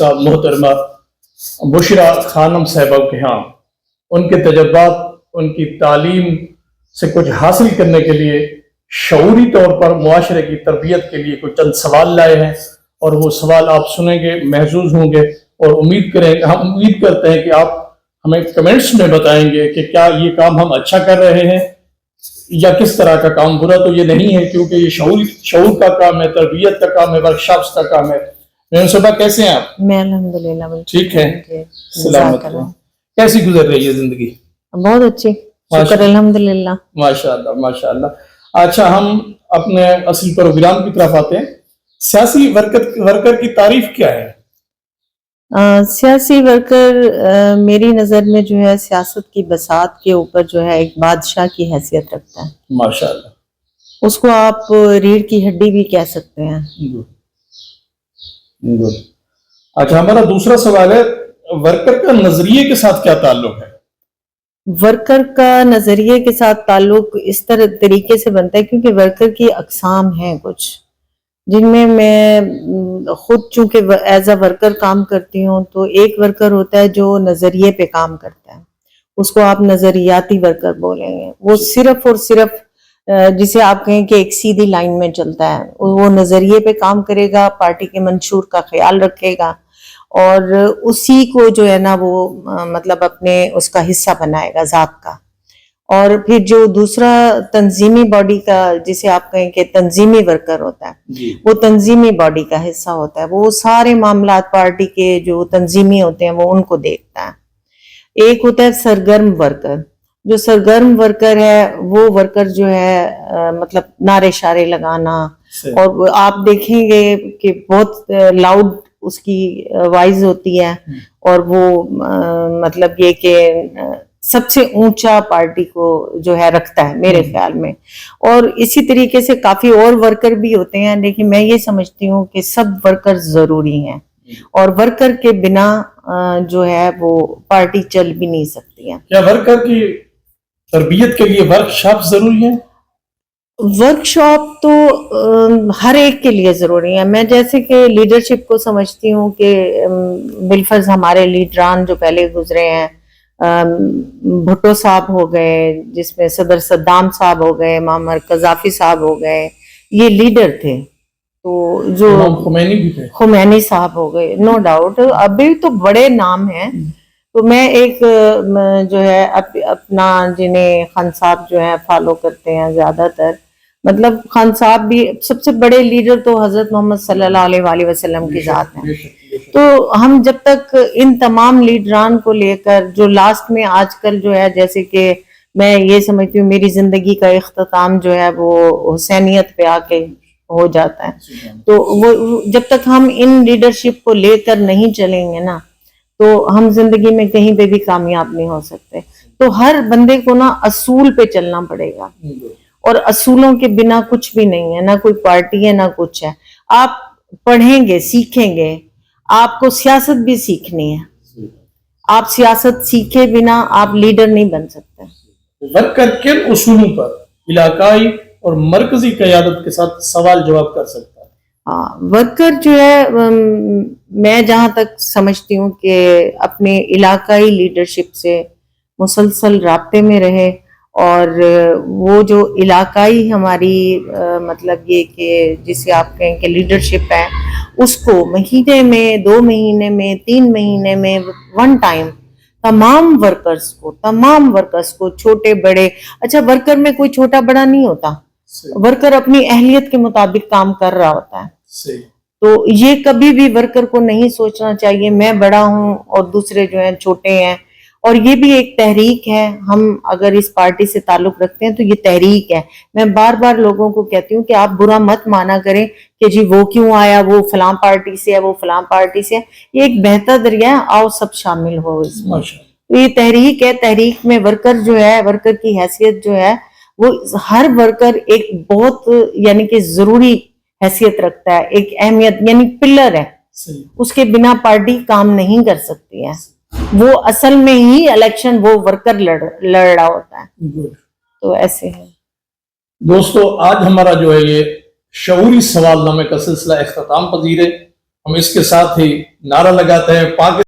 محترمہ بشرا خانم صاحبہ کے ہاں ان کے تجربات، ان کی تعلیم سے کچھ حاصل کرنے کے لیے شعوری طور پر معاشرے کی تربیت کے لیے کچھ چند سوال لائے ہیں، اور وہ سوال آپ سنیں گے، محظوظ ہوں گے، اور ہم امید کرتے ہیں کہ آپ ہمیں کمنٹس میں بتائیں گے کہ کیا یہ کام ہم اچھا کر رہے ہیں یا کس طرح کا کام برا تو یہ نہیں ہے، کیونکہ یہ شعور کا کام ہے، تربیت کا کام ہے، ورکشاپس کا کام ہے۔ میں صبح کیسے ہیں آپ؟ میں الحمدللہ ٹھیک ہے، سلامت ہیں۔ کیسی گزر رہی ہے زندگی؟ بہت اچھی، شکر الحمدللہ۔ ماشاء اللہ ماشاء اللہ۔ اچھا، ہم اپنے اصل پروگرام کی طرف آتے ہیں۔ سیاسی ورکر کی تعریف کیا ہے؟ سیاسی ورکر میری نظر میں جو ہے سیاست کی بساط کے اوپر جو ہے ایک بادشاہ کی حیثیت رکھتا ہے۔ ماشاء اللہ۔ اس کو آپ ریڑھ کی ہڈی بھی کہہ سکتے ہیں۔ اچھا، ہمارا دوسرا سوال ہے، ورکر کا نظریے کے ساتھ کیا تعلق ہے؟ ورکر کا نظریے کے ساتھ تعلق اس طریقے سے بنتا ہے کیونکہ ورکر کی اقسام ہیں کچھ، جن میں خود چونکہ ایز اے ورکر کام کرتی ہوں، تو ایک ورکر ہوتا ہے جو نظریے پہ کام کرتا ہے، اس کو آپ نظریاتی ورکر بولیں گے۔ وہ صرف اور صرف جسے آپ کہیں کہ ایک سیدھی لائن میں چلتا ہے، وہ نظریے پہ کام کرے گا، پارٹی کے منشور کا خیال رکھے گا، اور اسی کو جو ہے نا وہ مطلب اپنے اس کا حصہ بنائے گا ذات کا۔ اور پھر جو دوسرا تنظیمی باڈی کا، جسے آپ کہیں کہ تنظیمی ورکر ہوتا ہے، وہ تنظیمی باڈی کا حصہ ہوتا ہے، وہ سارے معاملات پارٹی کے جو تنظیمی ہوتے ہیں وہ ان کو دیکھتا ہے۔ ایک ہوتا ہے سرگرم ورکر۔ جو سرگرم ورکر ہے وہ ورکر جو ہے مطلب نعرے شارے لگانا، اور آپ دیکھیں گے کہ بہت لاؤڈ اس کی وائز ہوتی ہے، اور وہ مطلب یہ کہ سب سے اونچا پارٹی کو جو ہے رکھتا ہے میرے خیال میں۔ اور اسی طریقے سے کافی اور ورکر بھی ہوتے ہیں، لیکن میں یہ سمجھتی ہوں کہ سب ورکر ضروری ہیں، اور ورکر کے بنا جو ہے وہ پارٹی چل بھی نہیں سکتی ہے۔ کیا ورکر کی تربیت کے لیے ورکشاپ ضروری ہے؟ ورکشاپ تو ہر ایک کے لیے ضروری ہے۔ میں جیسے کہ لیڈرشپ کو سمجھتی ہوں کہ بالفرض ہمارے لیڈران جو پہلے گزرے ہیں، بھٹو صاحب ہو گئے، جس میں صدر صدام صاحب ہو گئے، معمر قذافی صاحب ہو گئے، یہ لیڈر تھے۔ تو جو خمینی بھی تھے، خمینی صاحب ہو گئے، نو ڈاؤٹ، ابھی تو بڑے نام ہیں۔ تو میں ایک جو ہے اپنا جنہیں خان صاحب جو ہے فالو کرتے ہیں زیادہ تر، مطلب خان صاحب بھی سب سے بڑے لیڈر تو حضرت محمد صلی اللہ علیہ وآلہ وسلم کی ذات ہیں۔ تو ہم جب تک ان تمام لیڈران کو لے کر جو لاسٹ میں آج کل جو ہے، جیسے کہ میں یہ سمجھتی ہوں میری زندگی کا اختتام جو ہے وہ حسینیت پہ آ کے ہو جاتا ہے، تو وہ جب تک ہم ان لیڈرشپ کو لے کر نہیں چلیں گے نا، تو ہم زندگی میں کہیں پہ بھی کامیاب نہیں ہو سکتے۔ تو ہر بندے کو نا اصول پہ چلنا پڑے گا، اور اصولوں کے بنا کچھ بھی نہیں ہے، نہ کوئی پارٹی ہے نہ کچھ ہے۔ آپ پڑھیں گے، سیکھیں گے، آپ کو سیاست بھی سیکھنی ہے، آپ سیاست سیکھے بنا آپ لیڈر نہیں بن سکتے۔ ورکر کن اصولوں پر علاقائی اور مرکزی قیادت کے ساتھ سوال جواب کر سکتا ہے؟ ورکر جو ہے میں جہاں تک سمجھتی ہوں کہ اپنے علاقائی لیڈرشپ سے مسلسل رابطے میں رہے، اور وہ جو علاقائی ہماری مطلب یہ کہ جسے آپ کہیں کہ لیڈرشپ ہے، اس کو مہینے میں، 2 مہینے میں، 3 مہینے میں، ون ٹائم تمام ورکرز کو چھوٹے بڑے، اچھا ورکر میں کوئی چھوٹا بڑا نہیں ہوتا، ورکر اپنی اہلیت کے مطابق کام کر رہا ہوتا ہے۔ تو یہ کبھی بھی ورکر کو نہیں سوچنا چاہیے میں بڑا ہوں اور دوسرے جو ہیں چھوٹے ہیں، اور یہ بھی ایک تحریک ہے۔ ہم اگر اس پارٹی سے تعلق رکھتے ہیں تو یہ تحریک ہے۔ میں بار بار لوگوں کو کہتی ہوں کہ آپ برا مت مانا کریں کہ جی وہ کیوں آیا، وہ فلاں پارٹی سے ہے، وہ فلاں پارٹی سے ہے۔ یہ ایک بہتا دریا ہے، آؤ سب شامل ہو اس میں۔ تو یہ تحریک ہے، تحریک میں ورکر جو ہے، ورکر کی حیثیت جو ہے، وہ ہر ورکر ایک بہت یعنی کہ ضروری حیثیت رکھتا ہے، ایک اہمیت یعنی پلر ہے، اس کے بنا پارٹی کام نہیں کر سکتی ہے۔ وہ اصل میں ہی الیکشن وہ ورکر لڑ رہا ہوتا ہے۔ تو ایسے ہے دوستو، آج ہمارا جو ہے یہ شعوری سوال نامے کا سلسلہ اختتام پذیر ہے۔ ہم اس کے ساتھ ہی نعرہ لگاتے ہیں پاکستان